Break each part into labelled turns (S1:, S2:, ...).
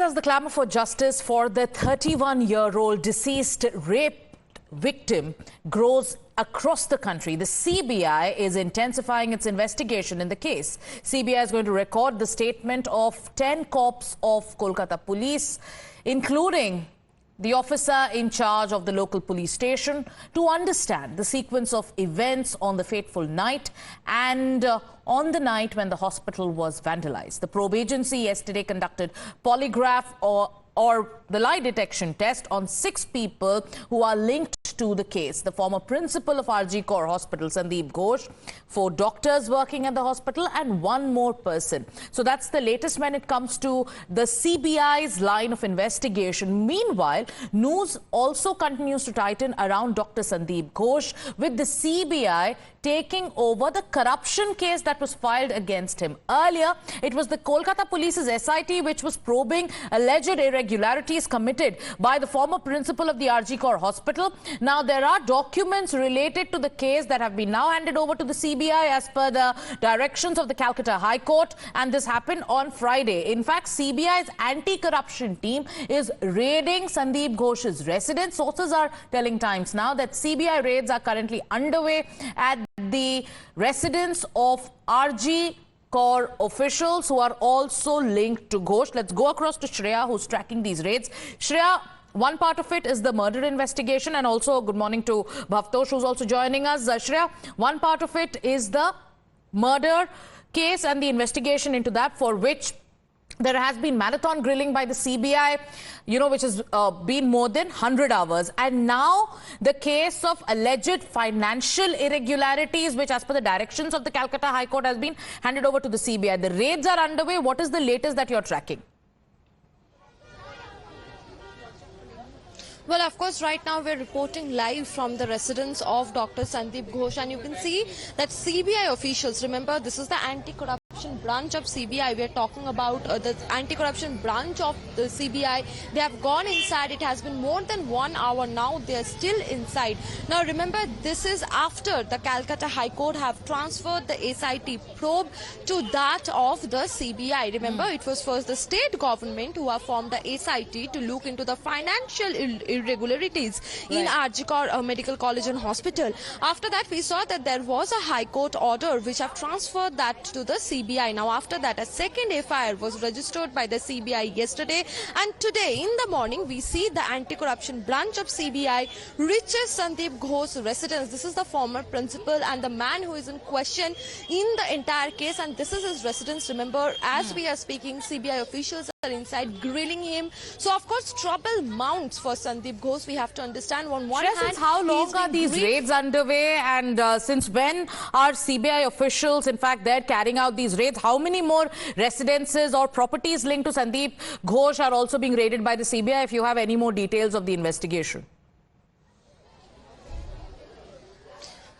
S1: as the clamour for justice for the 31-year-old deceased rape victim grows across the country, the CBI is intensifying its investigation in the case. CBI is going to record the statement of 10 corps of Kolkata police, including the officer in charge of the local police station, to understand the sequence of events on the fateful night and on the night when the hospital was vandalized. The probe agency yesterday conducted polygraph or the lie detection test on 6 people who are linked to the case. The former principal of RG Kaur Hospital, Sandip Ghosh, 4 doctors working at the hospital and 1 more person. So that's the latest when it comes to the CBI's line of investigation. Meanwhile, news also continues to tighten around Dr. Sandip Ghosh, with the CBI taking over the corruption case that was filed against him. Earlier, it was the Kolkata Police's SIT which was probing alleged irregularities committed by the former principal of the RG Kaur Hospital. Now, there are documents related to the case that have been now handed over to the CBI as per the directions of the Calcutta High Court, and this happened on Friday. In fact, CBI's anti-corruption team is raiding Sandip Ghosh's residence. Sources are telling Times Now that CBI raids are currently underway at the residence of RG Kaur officials who are also linked to Ghosh. Let's go across to Shreya, who's tracking these raids. Shreya, one part of it is the murder investigation, and also good morning to Bhavtosh, who's also joining us. Shreya, one part of it is the murder case and the investigation into that, for which there has been marathon grilling by the CBI, which has been more than 100 hours. And now the case of alleged financial irregularities, which as per the directions of the Calcutta High Court has been handed over to the CBI. The raids are underway. What is the latest that you're tracking?
S2: Well, of course, right now we're reporting live from the residence of Dr. Sandip Ghosh, and you can see that CBI officials, remember, this is the anti-corruption branch of CBI. We're talking about the anti-corruption branch of the CBI. They have gone inside. It has been more than 1 hour now. They're still inside. Now, remember, this is after the Calcutta High Court have transferred the SIT probe to that of the CBI. Remember, it was first the state government who have formed the SIT to look into the financial irregularities in RG Kaur Medical College and Hospital. After that, we saw that there was a High Court order which have transferred that to the CBI. Now, after that, a second FIR was registered by the CBI yesterday, and today in the morning, we see the anti-corruption branch of CBI reaches Sandip Ghosh's residence. This is the former principal and the man who is in question in the entire case, and this is his residence. Remember, as we are speaking, CBI officials are inside grilling him. So, of course, trouble mounts for Sandip Ghosh. We have to understand on one hand,
S1: since how long are these raids underway, and since when are CBI officials, in fact, they're carrying out these raids? How many more residences or properties linked to Sandip Ghosh are also being raided by the CBI, if you have any more details of the investigation?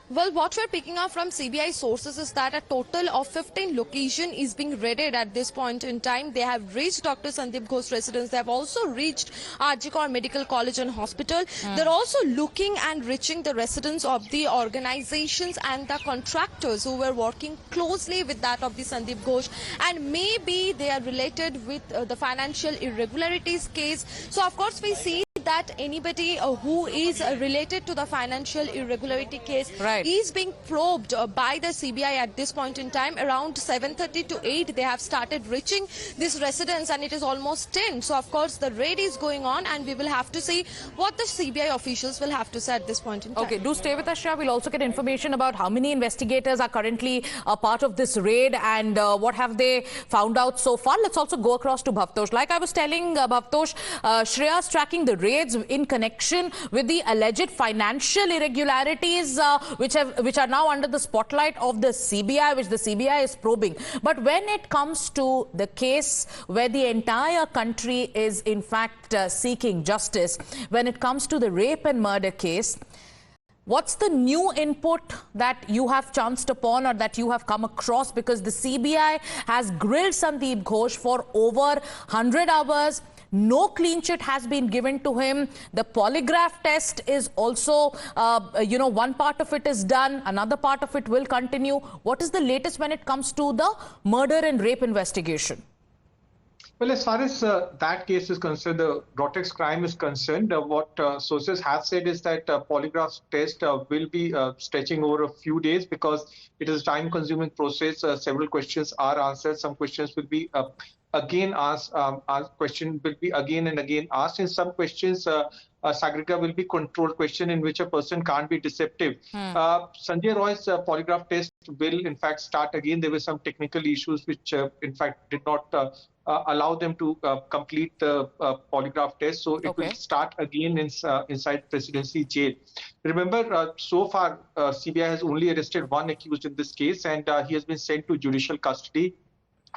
S2: Well, what we're picking up from CBI sources is that a total of 15 locations is being raided at this point in time. They have reached Dr. Sandip Ghosh's residence. They have also reached RG Kaur Medical College and Hospital. They're also looking and reaching the residents of the organizations and the contractors who were working closely with that of the Sandip Ghosh, and maybe they are related with the financial irregularities case. So, of course, we see that anybody who is related to the financial irregularity case is being probed by the CBI at this point in time. Around 7:30 to 8, they have started reaching this residence, and it is almost 10. So, of course, the raid is going on, and we will have to see what the CBI officials will have to say at this point in time.
S1: Okay, do stay with us, Shreya. We'll also get information about how many investigators are currently a part of this raid and what have they found out so far. Let's also go across to Bhavtosh. Like I was telling Bhavtosh, Shreya's tracking the raids in connection with the alleged financial irregularities which are now under the spotlight of the CBI, which the CBI is probing. But when it comes to the case where the entire country is in fact seeking justice, when it comes to the rape and murder case, what's the new input that you have chanced upon or that you have come across? Because the CBI has grilled Sandip Ghosh for over 100 hours. No clean sheet has been given to him. The polygraph test is also, one part of it is done. Another part of it will continue. What is the latest when it comes to the murder and rape investigation?
S3: Well, as far as that case is concerned, the Rotex crime is concerned, what sources have said is that polygraph test will be stretching over a few days because it is a time-consuming process. Several questions are answered. Some questions will be again asked. Question will be again and again asked. In some questions, Sagrika will be controlled question in which a person can't be deceptive. Sanjay Roy's polygraph test will in fact start again. There were some technical issues which in fact did not allow them to complete the polygraph test. So it will start again inside Presidency Jail. Remember, so far, CBI has only arrested one accused in this case, and he has been sent to judicial custody.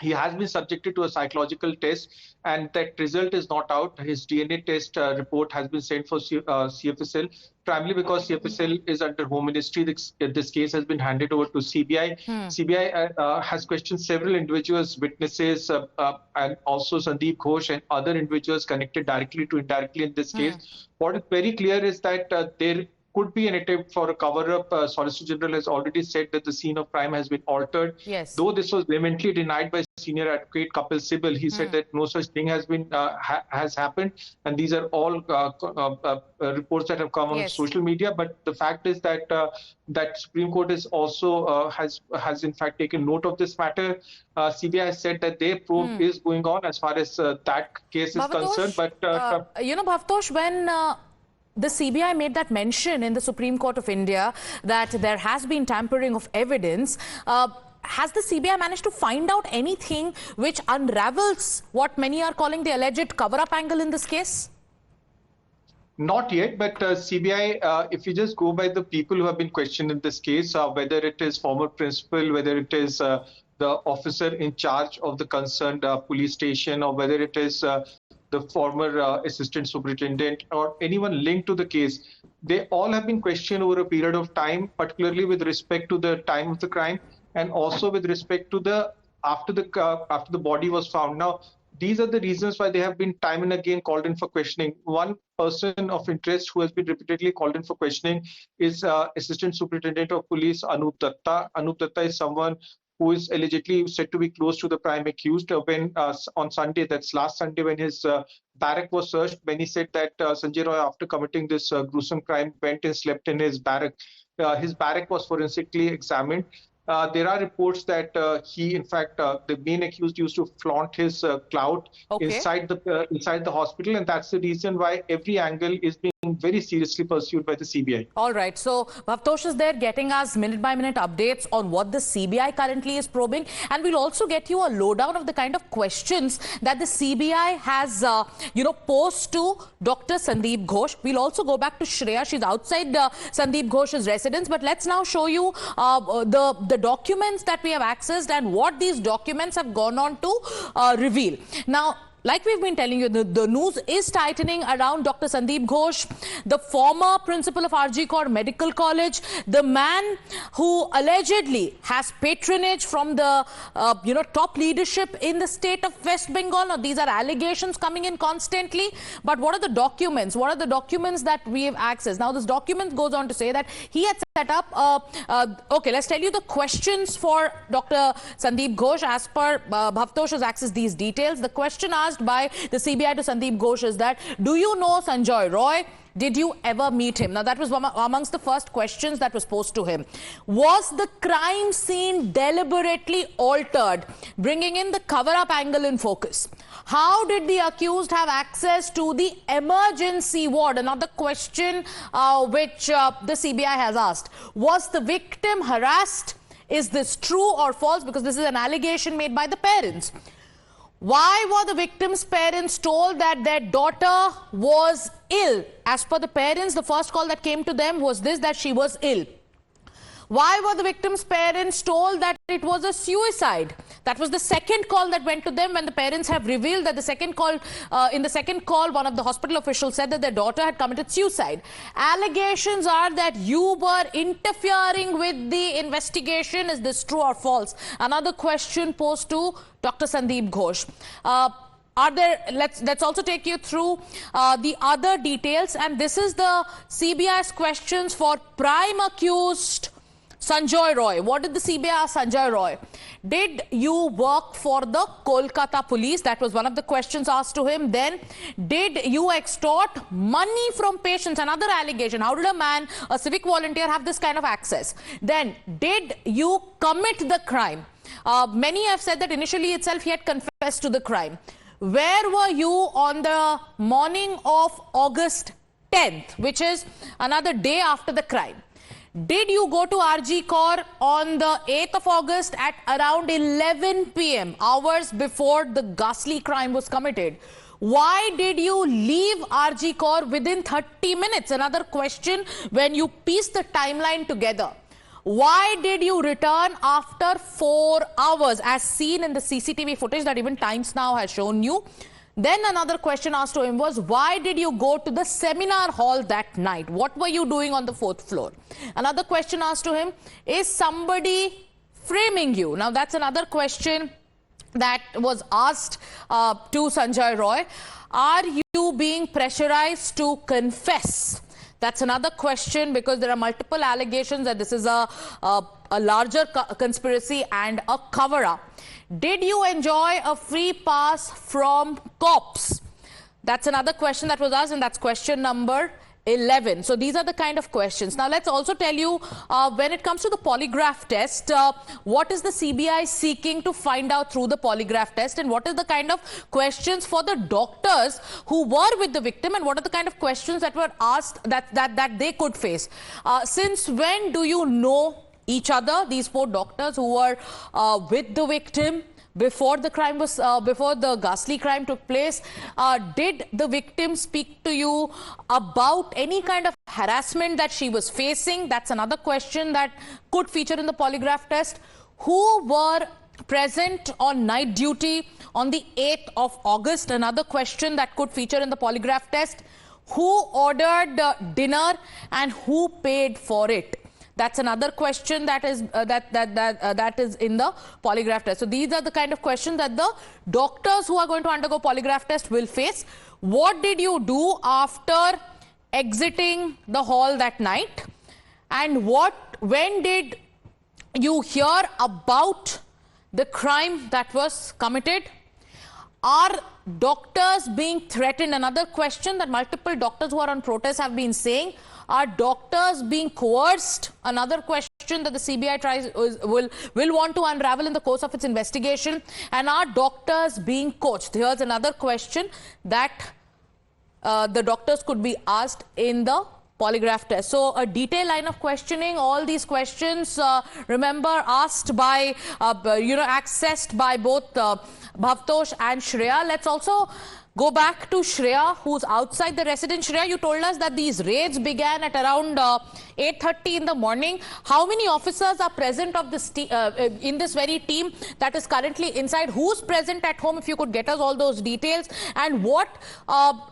S3: He has been subjected to a psychological test, and that result is not out. His DNA test report has been sent for CFSL, primarily because CFSL is under Home Ministry. This case has been handed over to CBI. CBI has questioned several individuals, witnesses, and also Sandip Ghosh and other individuals connected directly to indirectly in this case. What is very clear is that there could be an attempt for a cover-up. Solicitor General has already said that the scene of crime has been altered.
S1: Yes.
S3: Though this was vehemently denied by senior advocate Kapil Sibal, he said that no such thing has been has happened, and these are all reports that have come on social media. But the fact is that that Supreme Court is also has in fact taken note of this matter. CBI has said that their probe is going on as far as that case is concerned. But
S1: you know, Bhavtosh, when the CBI made that mention in the Supreme Court of India that there has been tampering of evidence, has the CBI managed to find out anything which unravels what many are calling the alleged cover-up angle in this case?
S3: Not yet, but CBI, if you just go by the people who have been questioned in this case, whether it is former principal, whether it is the officer in charge of the concerned police station, or whether it is the former assistant superintendent or anyone linked to the case, they all have been questioned over a period of time, particularly with respect to the time of the crime and also with respect to the after the body was found. Now, these are the reasons why they have been time and again called in for questioning. One person of interest who has been repeatedly called in for questioning is Assistant Superintendent of Police Anup Datta. Anup Datta is someone who is allegedly said to be close to the prime accused. When on Sunday, that's last Sunday, when his barrack was searched, when he said that Sanjay Roy, after committing this gruesome crime, went and slept in his barrack. His barrack was forensically examined. There are reports that he, in fact, the main accused used to flaunt his clout inside the hospital, and that's the reason why every angle is being very seriously pursued by the CBI.
S1: All right. So, Bhavtosh is there getting us minute-by-minute updates on what the CBI currently is probing, and we'll also get you a lowdown of the kind of questions that the CBI has, posed to Dr. Sandip Ghosh. We'll also go back to Shreya. She's outside Sandip Ghosh's residence, but let's now show you the documents that we have accessed and what these documents have gone on to reveal. Now, like we've been telling you, the news is tightening around Dr. Sandip Ghosh, the former principal of RG Kaur Medical College, the man who allegedly has patronage from the top leadership in the state of West Bengal. Now, these are allegations coming in constantly. But what are the documents? What are the documents that we have accessed? Now, this document goes on to say that he had set up. Okay, let's tell you the questions for Dr. Sandip Ghosh. As per Bhavtosh has accessed these details. The question asked by the CBI to Sandip Ghosh is that, do you know Sanjay Roy? Did you ever meet him? Now, that was amongst the first questions that was posed to him. Was the crime scene deliberately altered, bringing in the cover-up angle in focus? How did the accused have access to the emergency ward? Another question which the CBI has asked. Was the victim harassed? Is this true or false? Because this is an allegation made by the parents. Why were the victim's parents told that their daughter was ill? As per the parents, the first call that came to them was this, that she was ill. Why were the victim's parents told that it was a suicide? That was the second call that went to them, when the parents have revealed that the second call, in the second call, one of the hospital officials said that their daughter had committed suicide. Allegations are that you were interfering with the investigation. Is this true or false? Another question posed to Dr. Sandip Ghosh. Let's also take you through the other details, and this is the CBI's questions for prime accused Sanjay Roy. What did the CBI ask Sanjay Roy? Did you work for the Kolkata police? That was one of the questions asked to him. Then, did you extort money from patients? Another allegation. How did a man, a civic volunteer, have this kind of access? Then, did you commit the crime? Many have said that initially itself he had confessed to the crime. Where were you on the morning of August 10th, which is another day after the crime? Did you go to RG Kaur on the 8th of August at around 11 p.m., hours before the ghastly crime was committed? Why did you leave RG Kaur within 30 minutes? Another question when you piece the timeline together. Why did you return after 4 hours, as seen in the CCTV footage that even Times Now has shown you? Then another question asked to him was, why did you go to the seminar hall that night? What were you doing on the 4th floor? Another question asked to him, is somebody framing you? Now, that's another question that was asked to Sanjay Roy. Are you being pressurized to confess? That's another question, because there are multiple allegations that this is a larger conspiracy and a cover-up. Did you enjoy a free pass from cops? That's another question that was asked, and that's question number 11. So these are the kind of questions. Now let's also tell you, when it comes to the polygraph test, what is the CBI seeking to find out through the polygraph test, and what is the kind of questions for the doctors who were with the victim, and what are the kind of questions that were asked that they could face? Since when do you know each other, these 4 doctors who were with the victim before the crime was before the ghastly crime took place? Did the victim speak to you about any kind of harassment that she was facing? That's another question that could feature in the polygraph test. Who were present on night duty on the 8th of August? Another question that could feature in the polygraph test. Who ordered dinner and who paid for it? That's another question that is that is in the polygraph test. So these are the kind of questions that the doctors who are going to undergo polygraph test will face. What did you do after exiting the hall that night? And when did you hear about the crime that was committed? Are doctors being threatened? Another question that multiple doctors who are on protest have been saying. Are doctors being coerced? Another question that the CBI will want to unravel in the course of its investigation. And are doctors being coached? Here's another question that the doctors could be asked in the polygraph test. So a detailed line of questioning. All these questions, remember, asked by, accessed by both Bhavtosh and Shreya. Let's also go back to Shreya, who's outside the residence. Shreya, you told us that these raids began at around 8:30 in the morning. How many officers are present of this in this very team that is currently inside? Who's present at home? If you could get us all those details. And what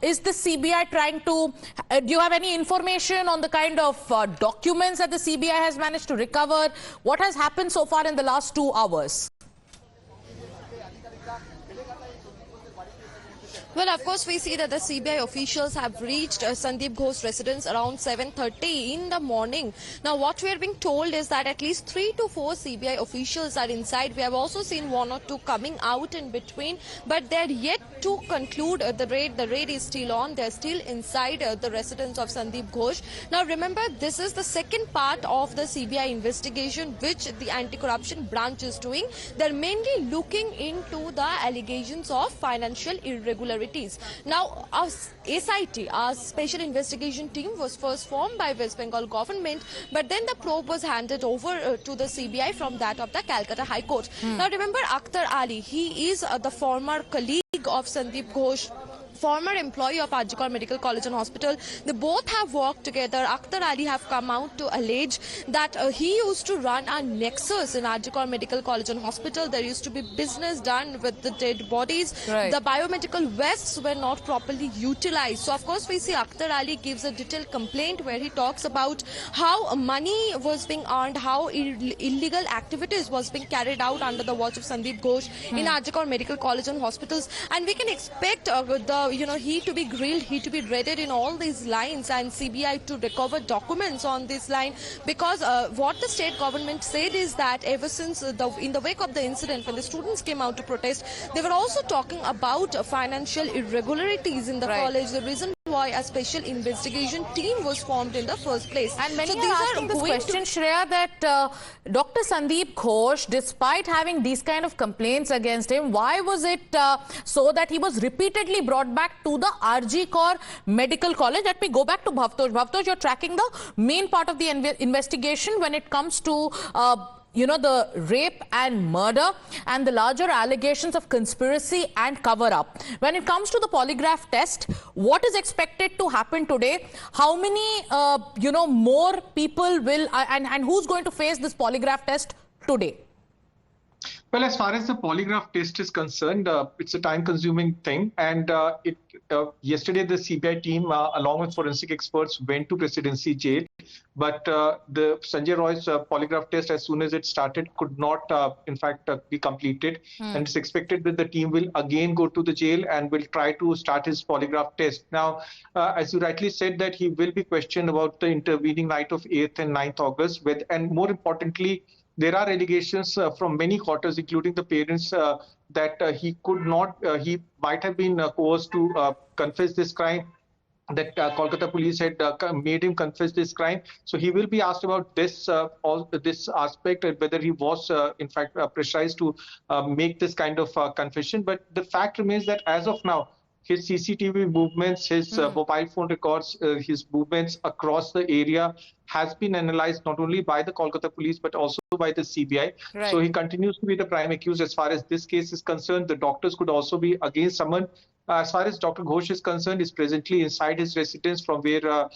S1: is the CBI trying to... do you have any information on the kind of documents that the CBI has managed to recover? What has happened so far in the last 2 hours?
S2: Well, of course, we see that the CBI officials have reached Sandip Ghosh's residence around 7:30 in the morning. Now, what we are being told is that at least 3 to 4 CBI officials are inside. We have also seen 1 or 2 coming out in between, but they're yet to conclude the raid. The raid is still on. They're still inside the residence of Sandip Ghosh. Now, remember, this is the second part of the CBI investigation, which the anti-corruption branch is doing. They're mainly looking into the allegations of financial irregularities. Now, our SIT, our Special Investigation Team, was first formed by West Bengal government, but then the probe was handed over to the CBI from that of the Calcutta High Court. Now, remember Akhtar Ali, he is the former colleague of Sandip Ghosh, former employee of RG Kaur Medical College and Hospital. They both have worked together. Akhtar Ali have come out to allege that he used to run a nexus in RG Kaur Medical College and Hospital. There used to be business done with the dead bodies.
S1: Right.
S2: The biomedical vests were not properly utilized. So, of course, we see Akhtar Ali gives a detailed complaint where he talks about how money was being earned, how illegal activities was being carried out under the watch of Sandip Ghosh in RG Kaur Medical College and Hospitals. And we can expect the he to be grilled, he to be raided in all these lines, and CBI to recover documents on this line, because what the state government said is that ever since in the wake of the incident when the students came out to protest, they were also talking about financial irregularities in the college. The reason why a special investigation team was formed in the first place.
S1: And many
S2: so
S1: are asking this question, Shreya, that Dr. Sandip Ghosh, despite having these kind of complaints against him, why was it so that he was repeatedly brought back to the RG Kaur Medical College? Let me go back to Bhavtosh. Bhavtosh, you're tracking the main part of the investigation when it comes to the rape and murder and the larger allegations of conspiracy and cover-up. When it comes to the polygraph test, what is expected to happen today? How many, more people will, and who's going to face this polygraph test today?
S3: Well, as far as the polygraph test is concerned, it's a time-consuming thing. And yesterday, the CBI team, along with forensic experts, went to Presidency Jail. But the Sanjay Roy's polygraph test, as soon as it started, could not, in fact, be completed. And it's expected that the team will again go to the jail and will try to start his polygraph test. Now, as you rightly said, that he will be questioned about the intervening night of 8th and 9th August. And more importantly, there are allegations from many quarters, including the parents, that he might have been coerced to confess this crime, that Kolkata police had made him confess this crime. So he will be asked about this aspect, and whether he was, in fact, pressurized to make this kind of confession. But the fact remains that as of now, his CCTV movements, his mobile phone records, his movements across the area has been analyzed not only by the Kolkata police but also by the CBI.
S1: Right.
S3: So he continues to be the prime accused as far as this case is concerned. The doctors could also be again summoned. As far as Dr. Ghosh is concerned, is presently inside his residence from where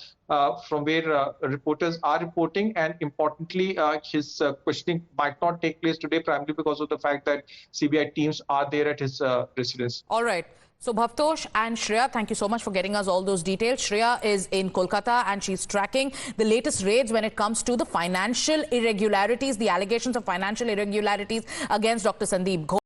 S3: reporters are reporting, and importantly, his questioning might not take place today, primarily because of the fact that CBI teams are there at his residence.
S1: All right. So Bhavtosh and Shreya, thank you so much for getting us all those details. Shreya is in Kolkata and she's tracking the latest raids when it comes to the financial irregularities, the allegations of financial irregularities against Dr. Sandip Ghosh.